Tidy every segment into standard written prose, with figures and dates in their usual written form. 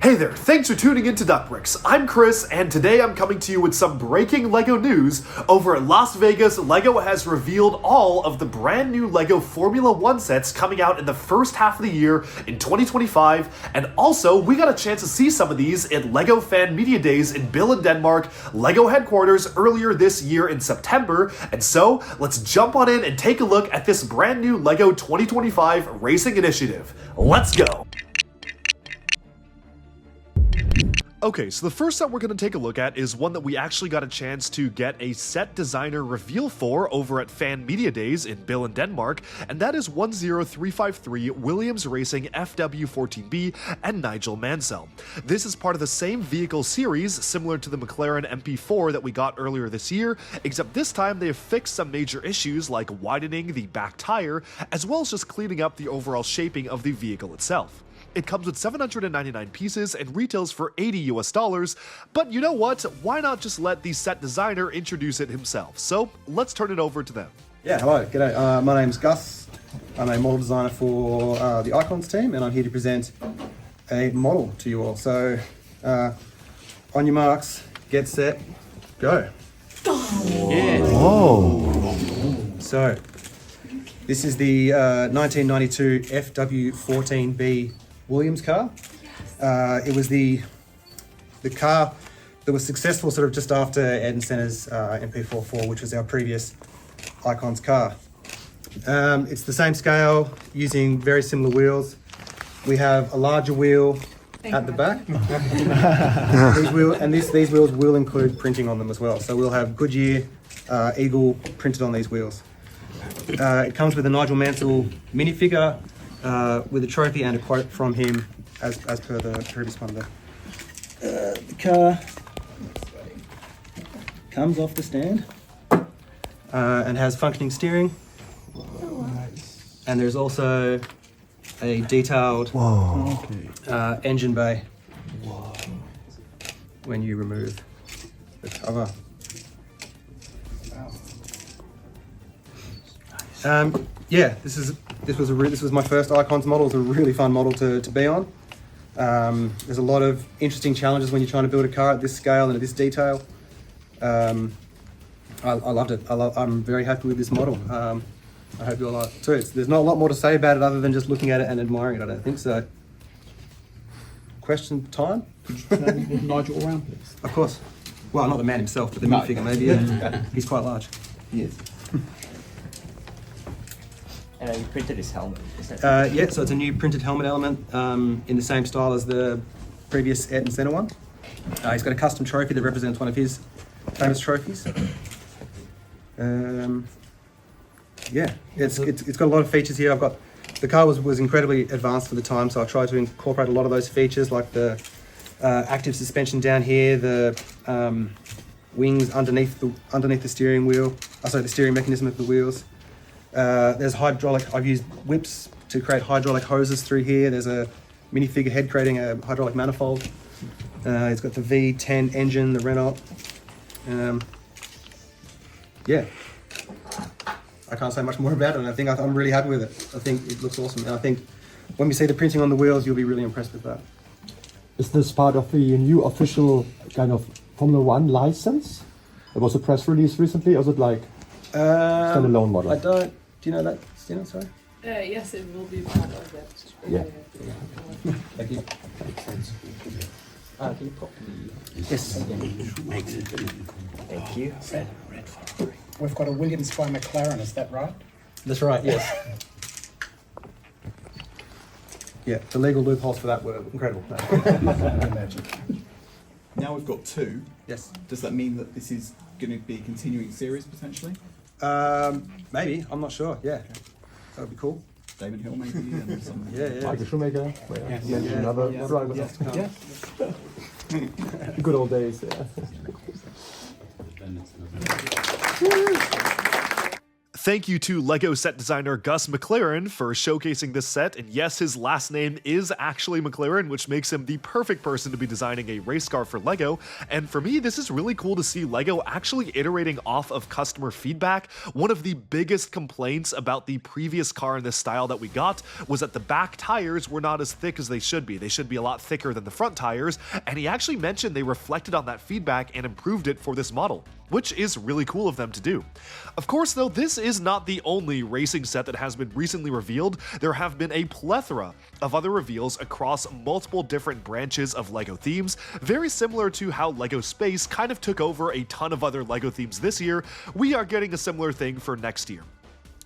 Hey there, thanks for tuning in to Duckbricks. I'm Chris, and today I'm coming to you with some breaking LEGO news. Over at Las Vegas, LEGO has revealed all of the brand new LEGO Formula 1 sets coming out in the first half of the year in 2025, and also we got a chance to see some of these at LEGO Fan Media Days in Billund, Denmark, LEGO headquarters earlier this year in September, and so let's jump on in and take a look at this brand new LEGO 2025 Racing Initiative. Let's go! Okay, so the first set we're going to take a look at is one that we actually got a chance to get a set designer reveal for over at Fan Media Days in Billund, Denmark, and that is 10353 Williams Racing FW14B and Nigel Mansell. This is part of the same vehicle series, similar to the McLaren MP4 that we got earlier this year, except this time they have fixed some major issues like widening the back tire, as well as just cleaning up the overall shaping of the vehicle itself. It comes with 799 pieces and retails for $80 US, but you know what? Why not just let the set designer introduce it himself? So let's turn it over to them. Yeah, hello, g'day. My name's Gus. I'm a model designer for the Icons team, and I'm here to present a model to you all. So, on your marks, get set, go. Yeah. Whoa. So, this is the 1992 FW14B Williams car. It was the car that was successful sort of just after Ed & Senna's MP44, which was our previous Icons car. It's the same scale, using very similar wheels. We have a larger wheel at the back. These wheels will include printing on them as well. So we'll have Goodyear Eagle printed on these wheels. It comes with a Nigel Mansell minifigure with a trophy and a quote from him as per the previous one. The car comes off the stand and has functioning steering. And there's also a detailed engine bay when you remove the cover. This was my first Icons model. It's a really fun model to be on. There's a lot of interesting challenges when you're trying to build a car at this scale and at this detail. I loved it. I'm very happy with this model. I hope you all like it too. There's not a lot more to say about it other than just looking at it and admiring it, I don't think so. Question time? Could you turn Nigel around, please? Of course. Well, not the man himself, but the minifigure maybe. Yeah. He's quite large. He is. And you printed his helmet. Is that Yeah, so it's a new printed helmet element in the same style as the previous Ed & Senna one. He's got a custom trophy that represents one of his famous trophies. Yeah, it's got a lot of features here. The car was incredibly advanced for the time, so I tried to incorporate a lot of those features, like the active suspension down here, the wings underneath the steering wheel. The steering mechanism of the wheels. There's hydraulic. I've used whips to create hydraulic hoses through here. There's a minifigure head creating a hydraulic manifold. It's got the V10 engine, the Renault. Yeah. I can't say much more about it, and I think I'm really happy with it. I think it looks awesome, and I think when we see the printing on the wheels, you'll be really impressed with that. Is this part of the new official kind of Formula 1 license? There was a press release recently, or is it like standalone model? I don't. Do you know that, Stina? Sorry? Yes, it will be part of that. Yeah. Thank you. can you pop me? Yes. Thank you. We've got a Williams by McLaren, is that right? That's right, yes. Yeah, the legal loopholes for that were incredible. Imagine. Now we've got two. Yes. Does that mean that this is going to be a continuing series potentially? Maybe, I'm not sure. Yeah, that would be cool. David Hill maybe and something. Yeah. Michael Shoemaker, Yeah. another Yeah. driver. Yeah. Good old days, yeah. Thank you to LEGO set designer Gus McLaren for showcasing this set, and yes, his last name is actually McLaren, which makes him the perfect person to be designing a race car for LEGO, and for me, this is really cool to see LEGO actually iterating off of customer feedback. One of the biggest complaints about the previous car in this style that we got was that the back tires were not as thick as they should be. They should be a lot thicker than the front tires, and he actually mentioned they reflected on that feedback and improved it for this model, which is really cool of them to do. Of course, though, this is not the only racing set that has been recently revealed. There have been a plethora of other reveals across multiple different branches of LEGO themes, very similar to how LEGO Space kind of took over a ton of other LEGO themes this year. We are getting a similar thing for next year.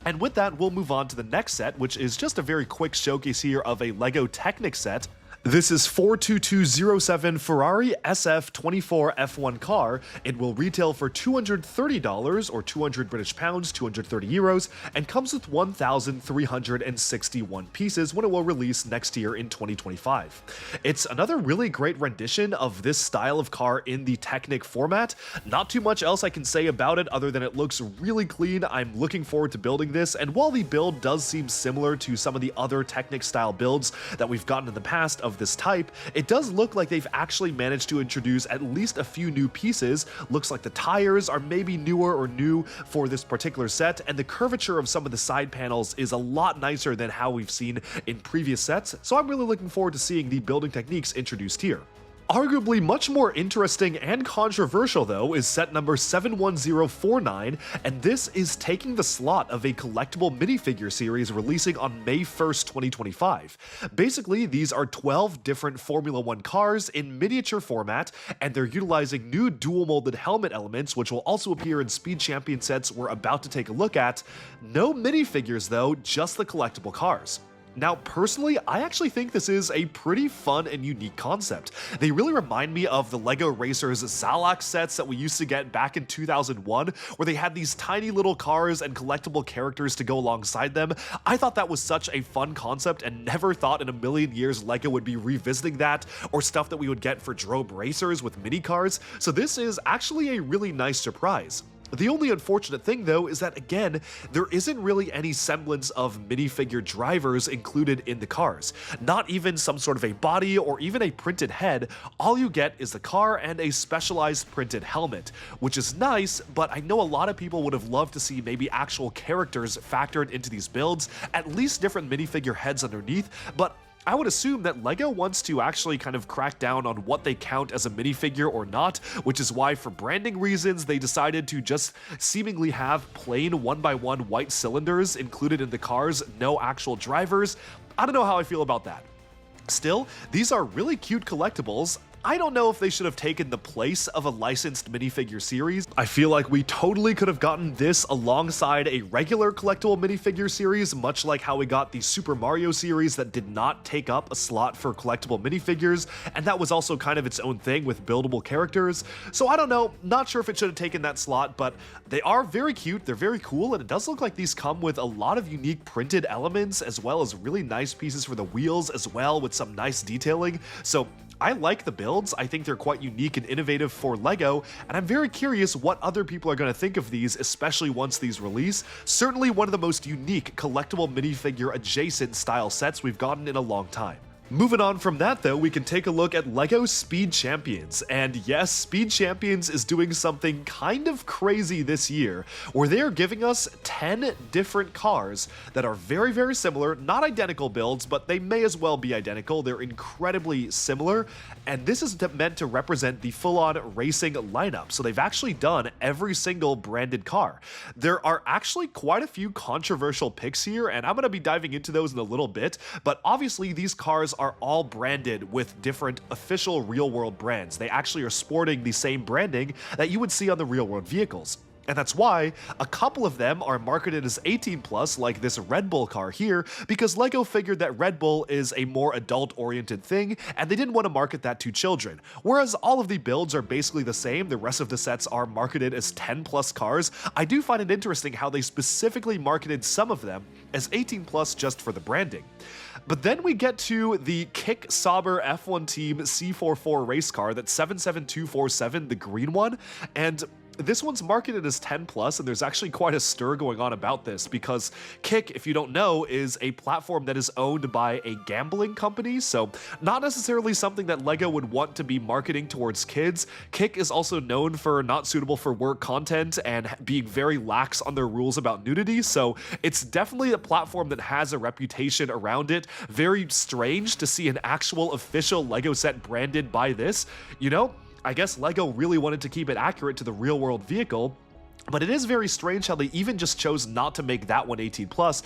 And with that, we'll move on to the next set, which is just a very quick showcase here of a LEGO Technic set. This is 42207 Ferrari SF24 F1 car. It will retail for $230 or 200 British pounds, 230 euros, and comes with 1,361 pieces when it will release next year in 2025. It's another really great rendition of this style of car in the Technic format. Not too much else I can say about it other than it looks really clean. I'm looking forward to building this, and while the build does seem similar to some of the other Technic style builds that we've gotten in the past of this type, it does look like they've actually managed to introduce at least a few new pieces. Looks like the tires are maybe newer or new for this particular set, and the curvature of some of the side panels is a lot nicer than how we've seen in previous sets, so I'm really looking forward to seeing the building techniques introduced here. Arguably much more interesting and controversial, though, is set number 71049, and this is taking the slot of a collectible minifigure series releasing on May 1st, 2025. Basically, these are 12 different Formula 1 cars in miniature format, and they're utilizing new dual-molded helmet elements, which will also appear in Speed Champion sets we're about to take a look at. No minifigures, though, just the collectible cars. Now, personally, I actually think this is a pretty fun and unique concept. They really remind me of the LEGO Racers Zalax sets that we used to get back in 2001, where they had these tiny little cars and collectible characters to go alongside them. I thought that was such a fun concept and never thought in a million years LEGO would be revisiting that, or stuff that we would get for Drobe Racers with mini cars, so this is actually a really nice surprise. The only unfortunate thing, though, is that, again, there isn't really any semblance of minifigure drivers included in the cars. Not even some sort of a body or even a printed head. All you get is the car and a specialized printed helmet, which is nice, but I know a lot of people would have loved to see maybe actual characters factored into these builds, at least different minifigure heads underneath, but I would assume that LEGO wants to actually kind of crack down on what they count as a minifigure or not, which is why for branding reasons they decided to just seemingly have plain 1x1 white cylinders included in the cars, no actual drivers. I don't know how I feel about that. Still, these are really cute collectibles. I don't know if they should have taken the place of a licensed minifigure series. I feel like we totally could have gotten this alongside a regular collectible minifigure series, much like how we got the Super Mario series that did not take up a slot for collectible minifigures, and that was also kind of its own thing with buildable characters. So I don't know, not sure if it should have taken that slot, but they are very cute, they're very cool, and it does look like these come with a lot of unique printed elements, as well as really nice pieces for the wheels as well, with some nice detailing. So I like the builds, I think they're quite unique and innovative for LEGO, and I'm very curious what other people are going to think of these, especially once these release. Certainly one of the most unique collectible minifigure adjacent style sets we've gotten in a long time. Moving on from that, though, we can take a look at LEGO Speed Champions. And yes, Speed Champions is doing something kind of crazy this year, where they are giving us 10 different cars that are very, very similar, not identical builds, but they may as well be identical. They're incredibly similar, and this is meant to represent the full-on racing lineup. So they've actually done every single branded car. There are actually quite a few controversial picks here, and I'm going to be diving into those in a little bit, but obviously these cars are all branded with different official real-world brands. They actually are sporting the same branding that you would see on the real-world vehicles. And that's why a couple of them are marketed as 18+, like this Red Bull car here, because LEGO figured that Red Bull is a more adult-oriented thing, and they didn't want to market that to children. Whereas all of the builds are basically the same, the rest of the sets are marketed as 10+ cars, I do find it interesting how they specifically marketed some of them as 18+ just for the branding. But then we get to the Kick Sauber F1 Team C44 race car, that's 77247, the green one, and this one's marketed as 10 plus, and there's actually quite a stir going on about this because Kick, if you don't know, is a platform that is owned by a gambling company, so not necessarily something that LEGO would want to be marketing towards kids. Kick is also known for not suitable for work content and being very lax on their rules about nudity, so it's definitely a platform that has a reputation around it. Very strange to see an actual official LEGO set branded by this. You know, I guess LEGO really wanted to keep it accurate to the real world vehicle, but it is very strange how they even just chose not to make that one 18 plus.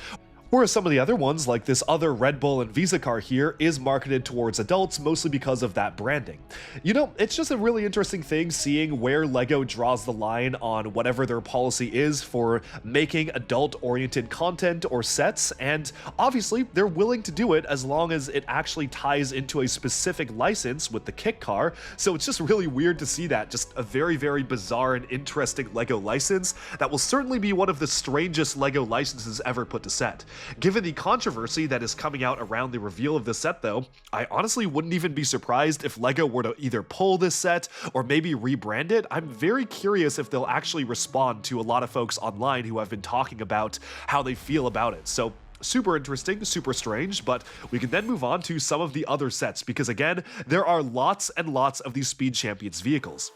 Whereas some of the other ones, like this other Red Bull and Visa car here, is marketed towards adults, mostly because of that branding. You know, it's just a really interesting thing seeing where LEGO draws the line on whatever their policy is for making adult-oriented content or sets, and obviously they're willing to do it as long as it actually ties into a specific license with the Kick car, so it's just really weird to see that. Just a very, very bizarre and interesting LEGO license that will certainly be one of the strangest LEGO licenses ever put to set. Given the controversy that is coming out around the reveal of this set though, I honestly wouldn't even be surprised if LEGO were to either pull this set or maybe rebrand it. I'm very curious if they'll actually respond to a lot of folks online who have been talking about how they feel about it. So super interesting, super strange, but we can then move on to some of the other sets because again, there are lots and lots of these Speed Champions vehicles.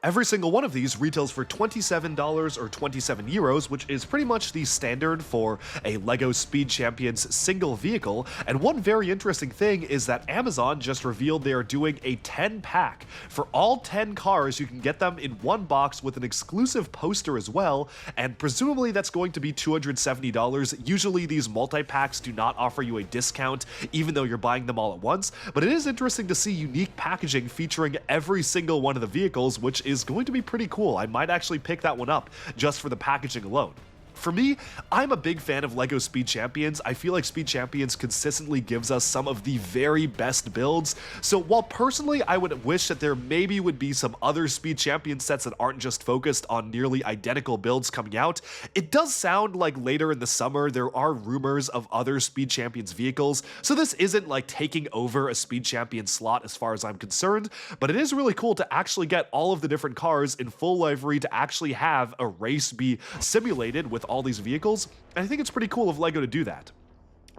Every single one of these retails for $27 or 27 euros, which is pretty much the standard for a LEGO Speed Champions single vehicle. And one very interesting thing is that Amazon just revealed they are doing a 10-pack. For all 10 cars, you can get them in one box with an exclusive poster as well, and presumably that's going to be $270. Usually these multi-packs do not offer you a discount, even though you're buying them all at once, but it is interesting to see unique packaging featuring every single one of the vehicles, which is going to be pretty cool. I might actually pick that one up just for the packaging alone. For me, I'm a big fan of LEGO Speed Champions. I feel like Speed Champions consistently gives us some of the very best builds. So while personally I would wish that there maybe would be some other Speed Champion sets that aren't just focused on nearly identical builds coming out, it does sound like later in the summer there are rumors of other Speed Champions vehicles. So this isn't like taking over a Speed Champion slot as far as I'm concerned, but it is really cool to actually get all of the different cars in full livery to actually have a race be simulated with all these vehicles, and I think it's pretty cool of LEGO to do that.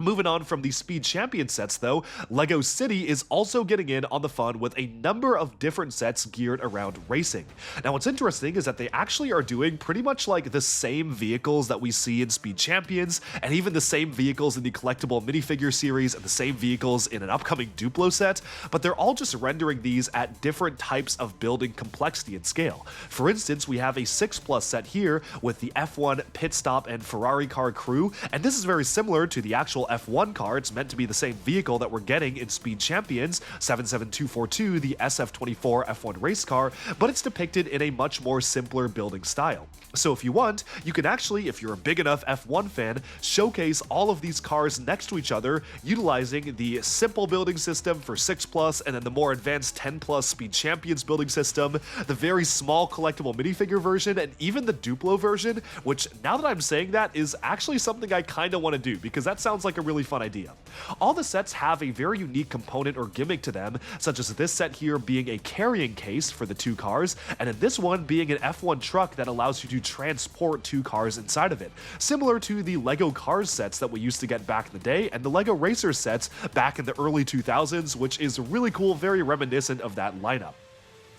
Moving on from the Speed Champion sets though, LEGO City is also getting in on the fun with a number of different sets geared around racing. Now what's interesting is that they actually are doing pretty much like the same vehicles that we see in Speed Champions, and even the same vehicles in the collectible minifigure series and the same vehicles in an upcoming Duplo set, but they're all just rendering these at different types of building complexity and scale. For instance, we have a 6+ set here with the F1 Pit Stop and Ferrari car crew, and this is very similar to the actual F1 car. It's meant to be the same vehicle that we're getting in Speed Champions 77242, the SF24 F1 race car, but it's depicted in a much more simpler building style. So if you want, you can actually, if you're a big enough F1 fan, showcase all of these cars next to each other, utilizing the simple building system for 6+, and then the more advanced 10+ Speed Champions building system, the very small collectible minifigure version, and even the Duplo version, which now that I'm saying that is actually something I kind of want to do, because that sounds like a really fun idea. All the sets have a very unique component or gimmick to them, such as this set here being a carrying case for the two cars, and in this one being an F1 truck that allows you to transport two cars inside of it, similar to the LEGO Cars sets that we used to get back in the day, and the LEGO Racer sets back in the early 2000s, which is really cool, very reminiscent of that lineup.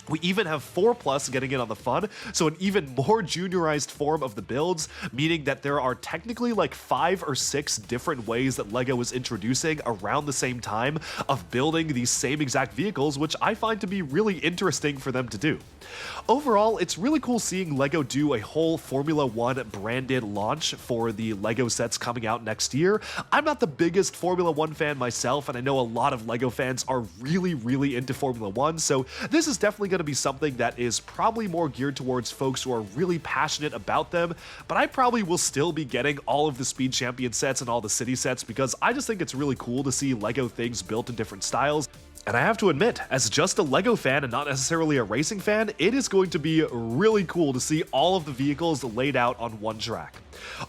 We even have 4+ getting in on the fun, so an even more juniorized form of the builds, meaning that there are technically like 5 or 6 different ways that LEGO is introducing around the same time of building these same exact vehicles, which I find to be really interesting for them to do. Overall, it's really cool seeing LEGO do a whole Formula 1 branded launch for the LEGO sets coming out next year. I'm not the biggest Formula 1 fan myself, and I know a lot of LEGO fans are really into Formula 1, so this is definitely going to be something that is probably more geared towards folks who are really passionate about them, but I probably will still be getting all of the Speed Champion sets and all the City sets because I just think it's really cool to see LEGO things built in different styles. And I have to admit, as just a LEGO fan and not necessarily a racing fan, it is going to be really cool to see all of the vehicles laid out on one track.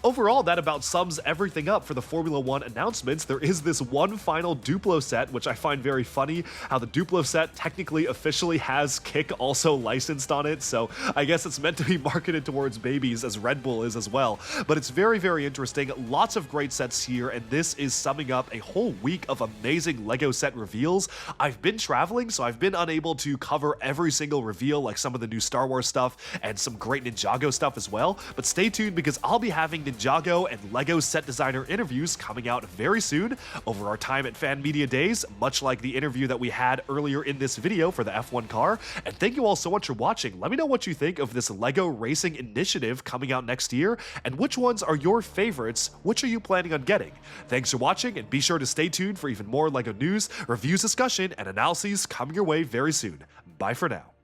Overall, that about sums everything up for the Formula 1 announcements. There is this one final Duplo set, which I find very funny, how the Duplo set technically officially has Kick also licensed on it, so I guess it's meant to be marketed towards babies as Red Bull is as well. But it's very, very interesting. Lots of great sets here, and this is summing up a whole week of amazing LEGO set reveals. I've been traveling, so I've been unable to cover every single reveal, like some of the new Star Wars stuff and some great Ninjago stuff as well. But stay tuned because I'll be having Ninjago and LEGO set designer interviews coming out very soon over our time at Fan Media Days, much like the interview that we had earlier in this video for the F1 car. And thank you all so much for watching. Let me know what you think of this LEGO Racing Initiative coming out next year, and which ones are your favorites? Which are you planning on getting? Thanks for watching, and be sure to stay tuned for even more LEGO news, reviews, discussion, and analyses coming your way very soon. Bye for now.